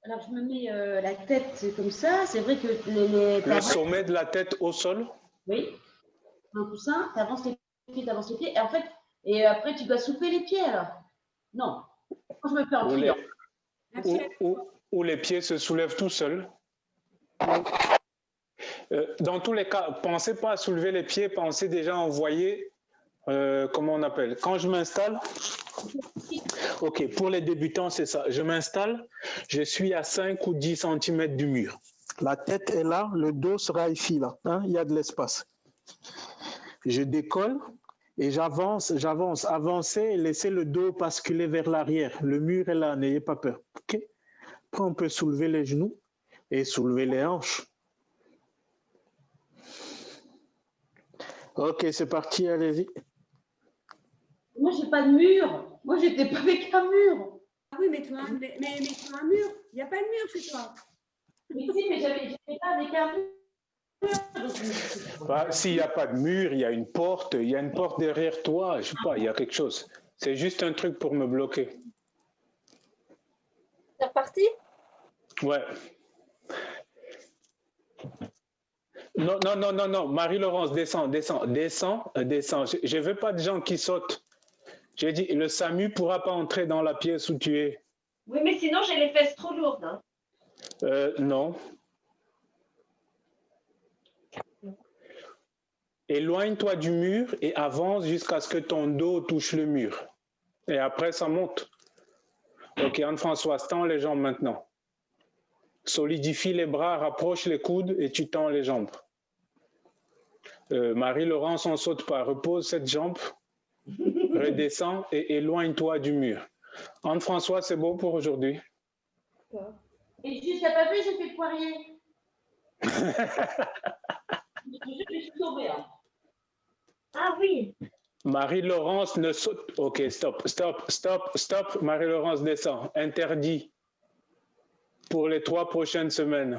alors je me mets la tête comme ça. C'est vrai que Le sommet de la tête au sol? oui, un coussin, tu avances les pieds, tu avances les pieds. Et en fait, et après, tu dois soulever les pieds alors. Non, moi, je me fais en triangle. Ou les pieds se soulèvent tout seuls. Dans tous les cas, pensez pas à soulever les pieds, pensez déjà à envoyer, comment on appelle, quand je m'installe, ok, pour les débutants, c'est ça, je m'installe, je suis à 5 ou 10 cm du mur. La tête est là, le dos sera ici, là, hein, il y a de l'espace. Je décolle et j'avance, avancez et laissez le dos basculer vers l'arrière. Le mur est là, n'ayez pas peur, ok? Après, on peut soulever les genoux et soulever les hanches. Ok, c'est parti, allez-y. Moi, j'ai pas de mur. Moi, j'étais pas avec un mur. Ah oui, mets-toi un mur. Il n'y a pas de mur chez toi. Mais si, mais j'étais pas avec un mur. Bah, s'il n'y a pas de mur, il y a une porte derrière toi, je sais pas, il y a quelque chose. C'est juste un truc pour me bloquer. C'est reparti? Ouais. Non. Marie-Laurence, descends. Je veux pas de gens qui sautent. J'ai dit, le SAMU pourra pas entrer dans la pièce où tu es. Oui, mais sinon, j'ai les fesses trop lourdes. Hein. Non. Éloigne-toi du mur et avance jusqu'à ce que ton dos touche le mur. Et après, ça monte. Ok, Anne-Françoise, tends les jambes maintenant. Solidifie les bras, rapproche les coudes et tu tends les jambes. Marie-Laurence, on ne saute pas. Repose cette jambe, redescends et éloigne-toi du mur. Anne-Françoise, c'est beau pour aujourd'hui. Et juste, t'as pas vu, j'ai fait Poirier. Je suis tombée. Hein. Ah oui. Marie-Laurence ne saute. Ok, stop. Marie-Laurence descend. Interdit pour les 3 prochaines semaines.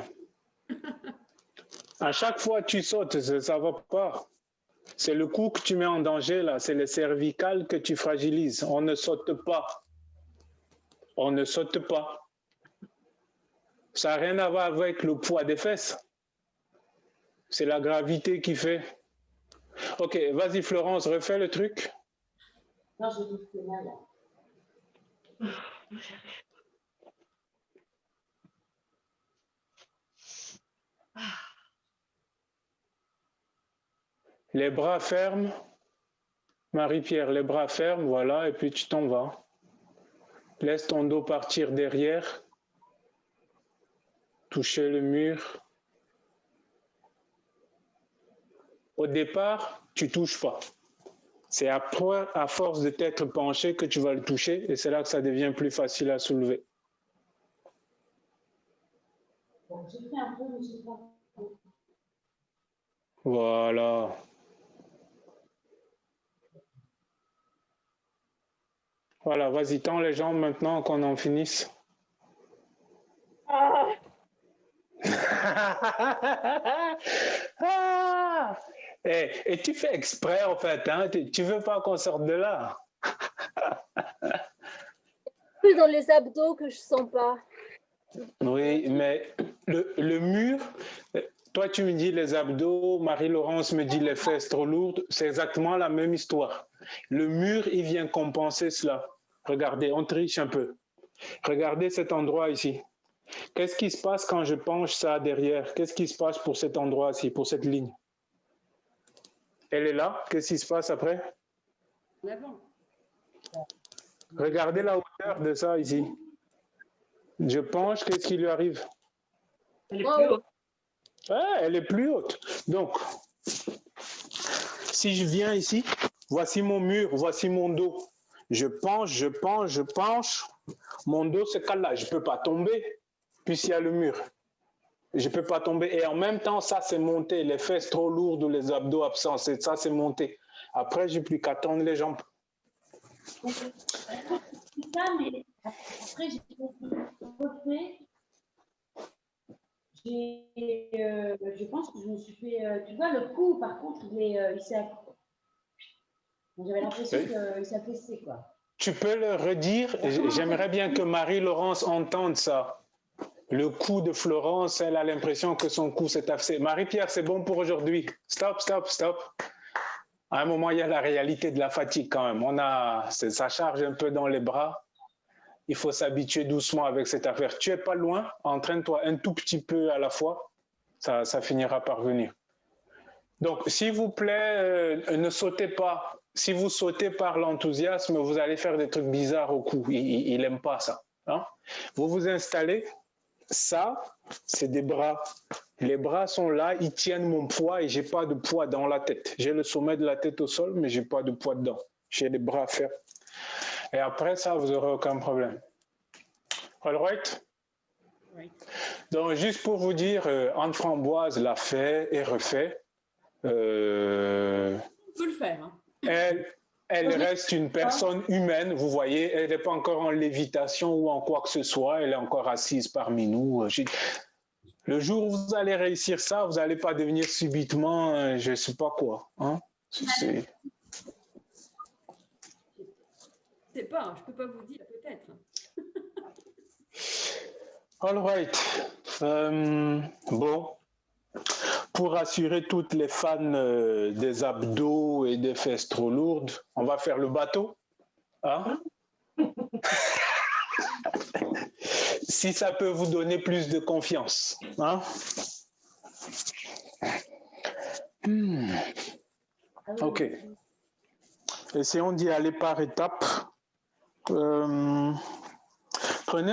À chaque fois que tu sautes, ça ne va pas. C'est le cou que tu mets en danger, là. C'est les cervicales que tu fragilises. On ne saute pas. On ne saute pas. Ça n'a rien à voir avec le poids des fesses. C'est la gravité qui fait. Ok, vas-y Florence, refais le truc. Non, je trouve que mal. Les bras fermes. Marie-Pierre, les bras fermes, voilà, et puis tu t'en vas. Laisse ton dos partir derrière. Toucher le mur. Au départ, tu ne touches pas. C'est après, à force de t'être penché, que tu vas le toucher et c'est là que ça devient plus facile à soulever. Bon, j'ai fait un peu, mais je sais pas. Voilà. Voilà, vas-y, tends les jambes maintenant qu'on en finisse. Ah. Ah. Et tu fais exprès en fait, hein? Tu veux pas qu'on sorte de là? Plus dans les abdos que je sens pas. Oui, mais le mur, toi tu me dis les abdos, Marie-Laurence me dit les fesses trop lourdes, c'est exactement la même histoire. Le mur, il vient compenser cela. Regardez, on triche un peu. Regardez cet endroit ici. Qu'est-ce qui se passe quand je penche ça derrière? Qu'est-ce qui se passe pour cet endroit-ci, pour cette ligne? Elle est là. Qu'est-ce qui se passe après? En avant. Regardez la hauteur de ça ici. Je penche, qu'est-ce qui lui arrive? Elle est plus haute. Ah, elle est plus haute. Donc, si je viens ici, voici mon mur, voici mon dos. Je penche. Mon dos se cale là. Je ne peux pas tomber, puisqu'il y a le mur. Je ne peux pas tomber. Et en même temps, ça, c'est monté. Les fesses trop lourdes ou les abdos absents, ça, c'est monté. Après, je n'ai plus qu'à tendre les jambes. C'est ça, mais après, j'ai refait. Je pense que je me suis fait. Tu vois, le cou, par contre, il s'est. J'avais l'impression qu'il s'affaissait, quoi. Tu peux le redire? J'aimerais bien que Marie-Laurence entende ça. Le cou de Florence, elle a l'impression que son cou s'est affaissé. Marie-Pierre, c'est bon pour aujourd'hui. Stop, stop, stop. À un moment, il y a la réalité de la fatigue quand même. Ça charge un peu dans les bras. Il faut s'habituer doucement avec cette affaire. Tu es pas loin, entraîne-toi un tout petit peu à la fois. Ça finira par venir. Donc, s'il vous plaît, ne sautez pas. Si vous sautez par l'enthousiasme, vous allez faire des trucs bizarres au cou. Il n'aime pas ça. Hein? Vous vous installez. Ça, c'est des bras. Les bras sont là, ils tiennent mon poids et j'ai pas de poids dans la tête. J'ai le sommet de la tête au sol, mais j'ai pas de poids dedans. J'ai les bras fermes. Et après ça, vous n'aurez aucun problème. All right? Oui. Donc, juste pour vous dire, Anne-Framboise l'a fait et refait. On peut le faire. Hein. Elle reste une personne humaine, vous voyez, elle n'est pas encore en lévitation ou en quoi que ce soit, elle est encore assise parmi nous. Le jour où vous allez réussir ça, vous n'allez pas devenir subitement, je ne sais pas quoi. Hein? Je ne sais pas, je ne peux pas vous dire, peut-être. All right. Bon. Pour rassurer toutes les fans des abdos et des fesses trop lourdes, on va faire le bateau. Hein? Si ça peut vous donner plus de confiance. Hein? OK. Essayons d'y aller par étapes. Prenez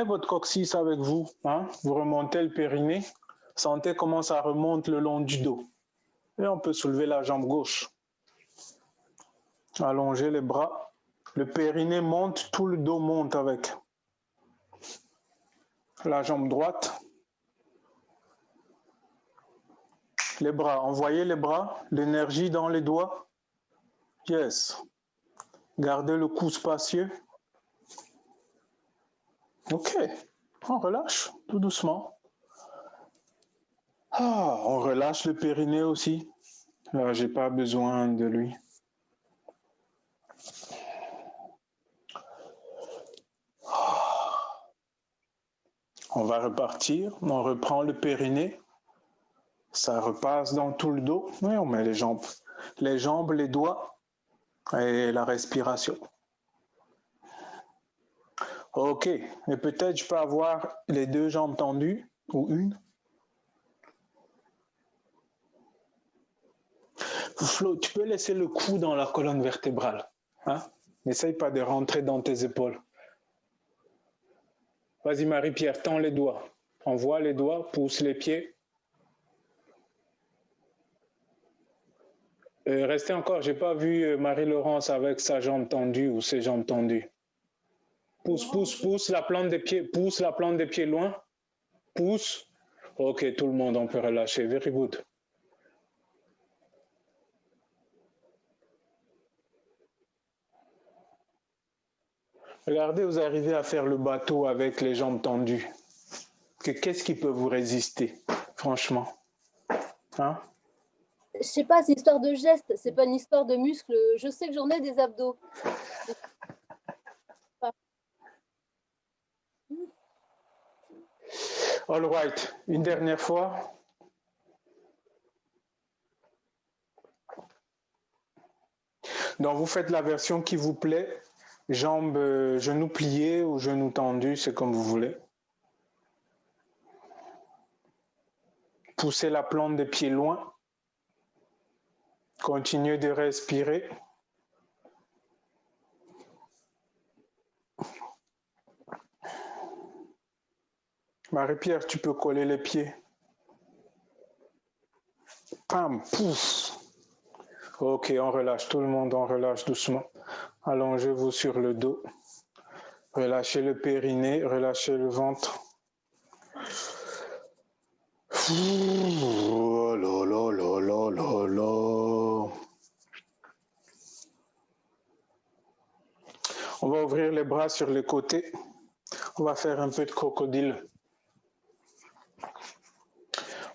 votre coccyx avec vous. Hein? Vous remontez le périnée. Sentez comment ça remonte le long du dos. Et on peut soulever la jambe gauche. Allongez les bras. Le périnée monte, tout le dos monte avec. La jambe droite. Les bras. Envoyez les bras. L'énergie dans les doigts. Yes. Gardez le cou spacieux. OK. On relâche tout doucement. On relâche le périnée aussi. Là, j'ai pas besoin de lui. On va repartir. On reprend le périnée. Ça repasse dans tout le dos. Et on met les jambes, les doigts et la respiration. OK. Et peut-être je peux avoir les deux jambes tendues ou une. Flo, tu peux laisser le cou dans la colonne vertébrale. Hein? N'essaye pas de rentrer dans tes épaules. Vas-y Marie-Pierre, tends les doigts. Envoie les doigts, pousse les pieds. Restez encore, j'ai pas vu Marie-Laurence avec sa jambe tendue ou ses jambes tendues. Pousse, pousse, pousse la plante des pieds. Pousse la plante des pieds loin. Pousse. OK, tout le monde, on peut relâcher. Very good. Regardez, vous arrivez à faire le bateau avec les jambes tendues. Qu'est-ce qui peut vous résister, franchement? Hein? Je sais pas, c'est une histoire de geste, c'est pas une histoire de muscles. Je sais que j'en ai des abdos. All right, une dernière fois. Donc, vous faites la version qui vous plaît. Jambes, genoux pliés ou genoux tendus, c'est comme vous voulez. Poussez la plante des pieds loin. Continuez de respirer. Marie-Pierre, tu peux coller les pieds. Pam, pousse. OK, on relâche tout le monde, on relâche doucement. Allongez-vous sur le dos. Relâchez le périnée, relâchez le ventre. Oh là là là là là là. On va ouvrir les bras sur les côtés. On va faire un peu de crocodile.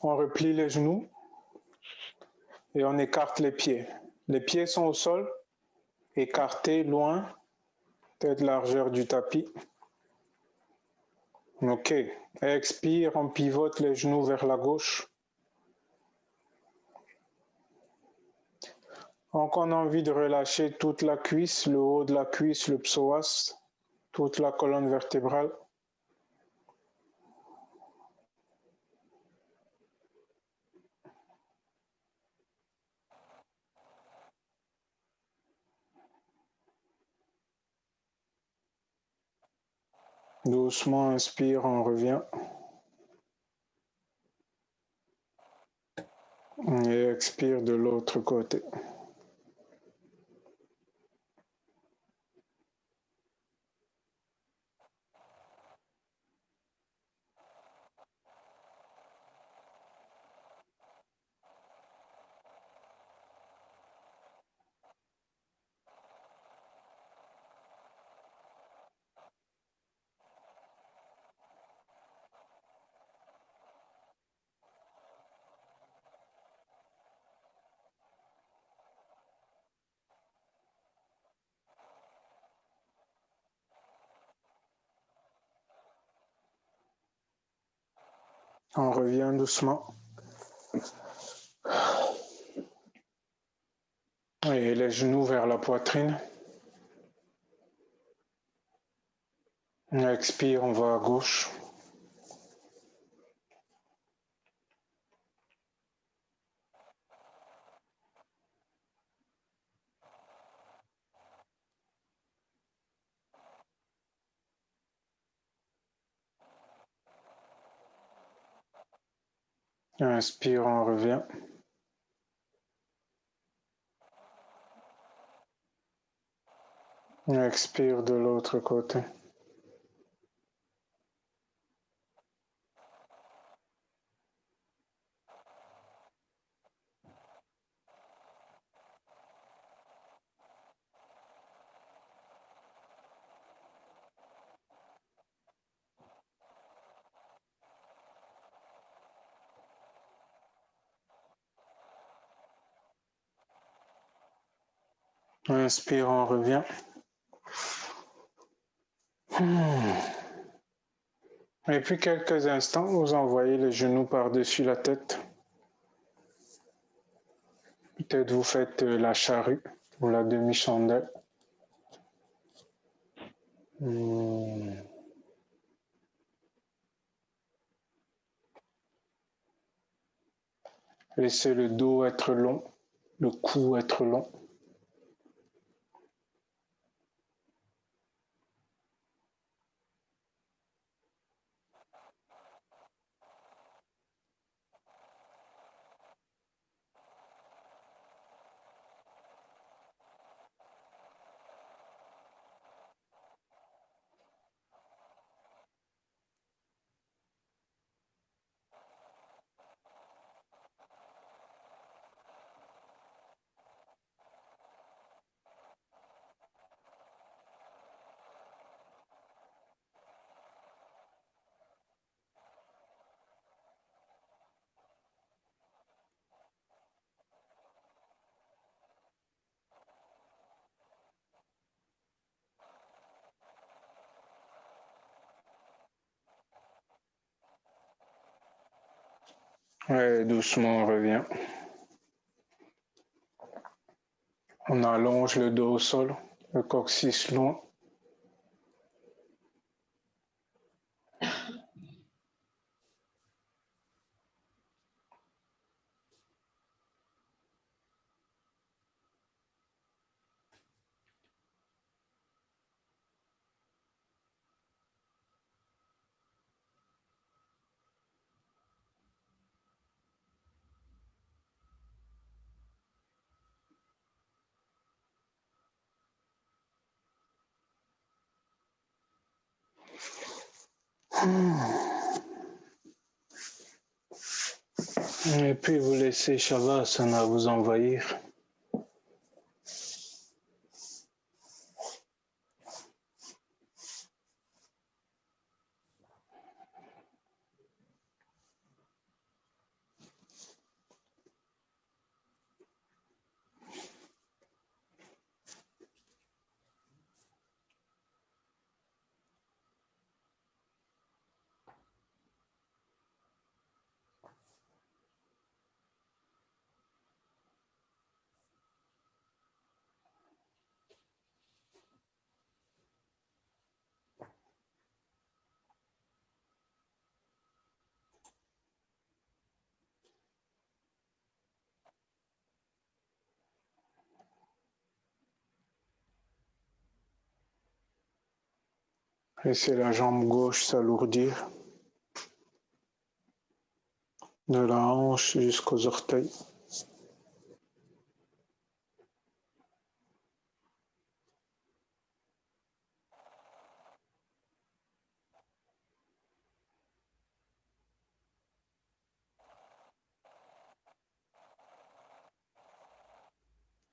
On replie les genoux et on écarte les pieds. Les pieds sont au sol écarté, loin, peut-être largeur du tapis. Ok. Expire, on pivote les genoux vers la gauche. Donc, on a envie de relâcher toute la cuisse, le haut de la cuisse, le psoas, toute la colonne vertébrale. Doucement, inspire, on revient. Et expire de l'autre côté. On revient doucement. Et les genoux vers la poitrine. Expire, on va à gauche. Inspire, on revient. Expire de l'autre côté. Inspire, on revient. Et puis quelques instants, vous envoyez les genoux par-dessus la tête. Peut-être vous faites la charrue ou la demi-chandelle. Laissez le dos être long, le cou être long. Et doucement, on revient. On allonge le dos au sol, le coccyx loin. Et puis vous laissez Shavasana vous envahir. Laissez la jambe gauche s'alourdir de la hanche jusqu'aux orteils.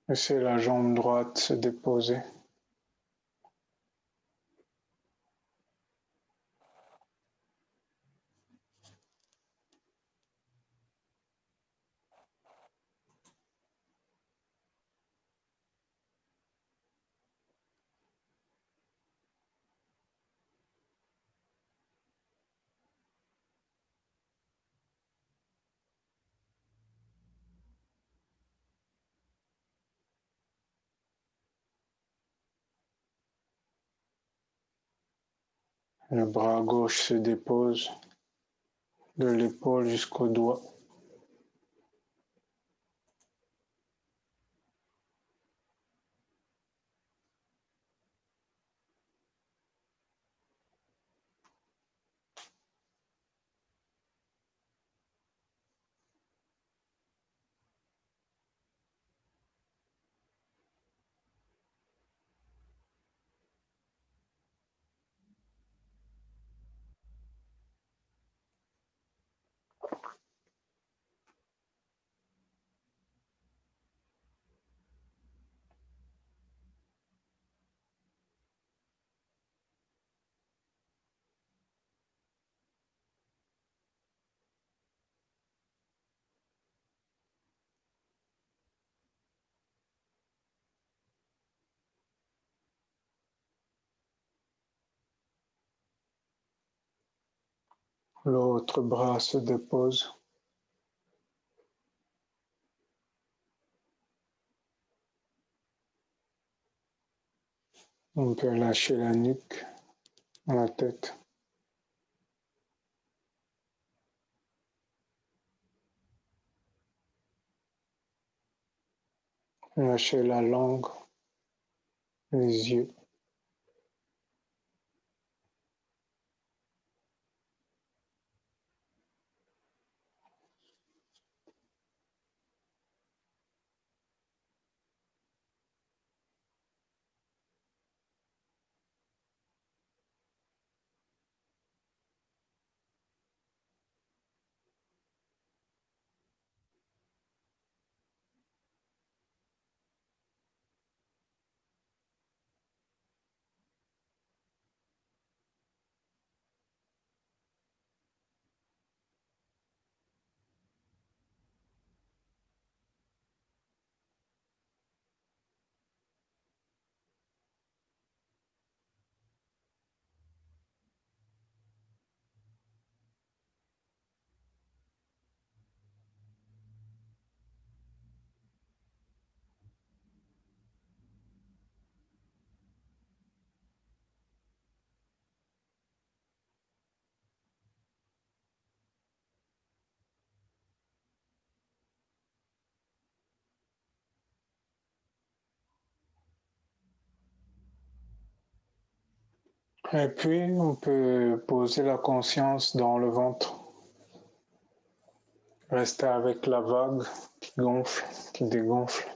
Laissez la jambe droite se déposer. Le bras gauche se dépose de l'épaule jusqu'au doigt. L'autre bras se dépose. On peut lâcher la nuque, la tête. Lâcher la langue, les yeux. Et puis, on peut poser la conscience dans le ventre. Rester avec la vague qui gonfle, qui dégonfle.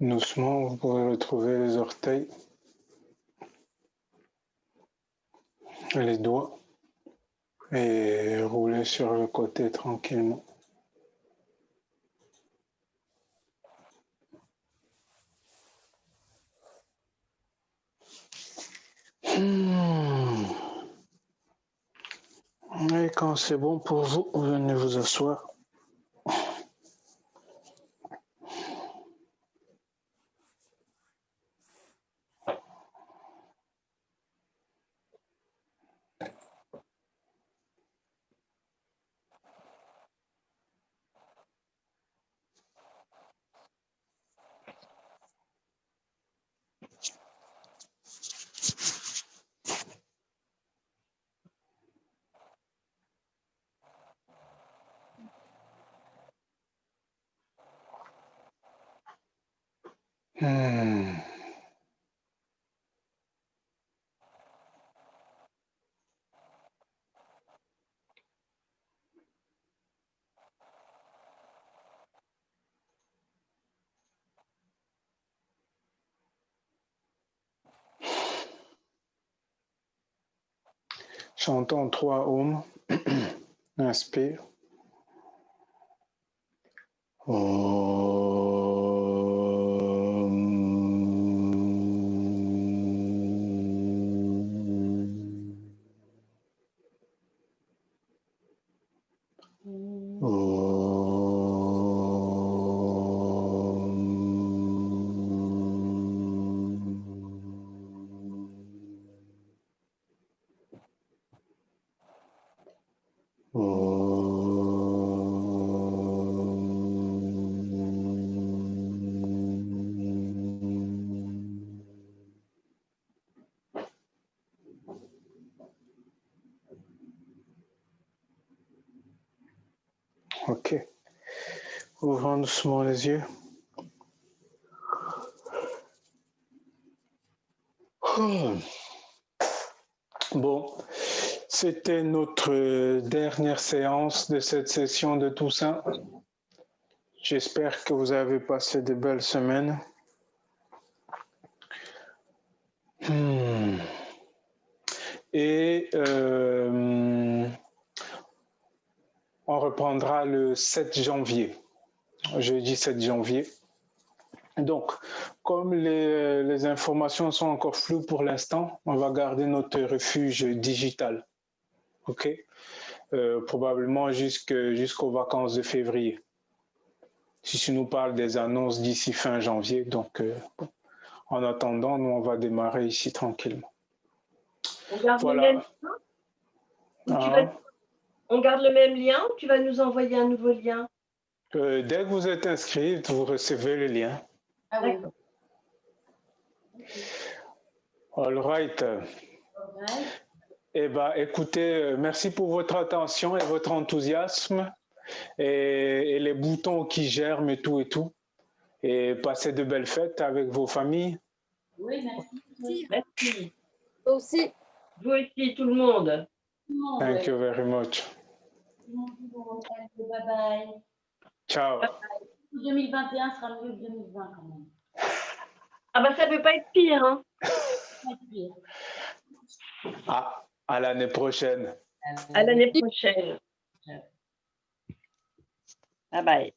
Doucement, vous pouvez retrouver les orteils et les doigts et rouler sur le côté tranquillement. Et quand c'est bon pour vous, venez vous asseoir. Chantons 3 ohms. Inspire. Ok. Ouvrons doucement les yeux. Bon, c'était notre dernière séance de cette session de Toussaint. J'espère que vous avez passé de belles semaines. Et on reprendra le 7 janvier, jeudi 7 janvier. Donc, comme les informations sont encore floues pour l'instant, on va garder notre refuge digital. OK? Probablement jusqu'aux vacances de février. Si tu nous parles des annonces d'ici fin janvier, donc bon. En attendant, nous, on va démarrer ici tranquillement. On garde voilà. le même lien. On garde le même lien ou tu vas nous envoyer un nouveau lien? Dès que vous êtes inscrit, vous recevez le lien. Ah oui. All right. Eh bien, écoutez, merci pour votre attention et votre enthousiasme et les boutons qui germent et tout et tout. Et passez de belles fêtes avec vos familles. Oui, merci. Merci. Vous aussi. Vous aussi, tout le monde. Thank you very much. Bye bye. Ciao. 2021 sera mieux que 2020 quand même. Ah bah ça peut pas être pire, hein. À l'année prochaine. À l'année prochaine. Bye bye.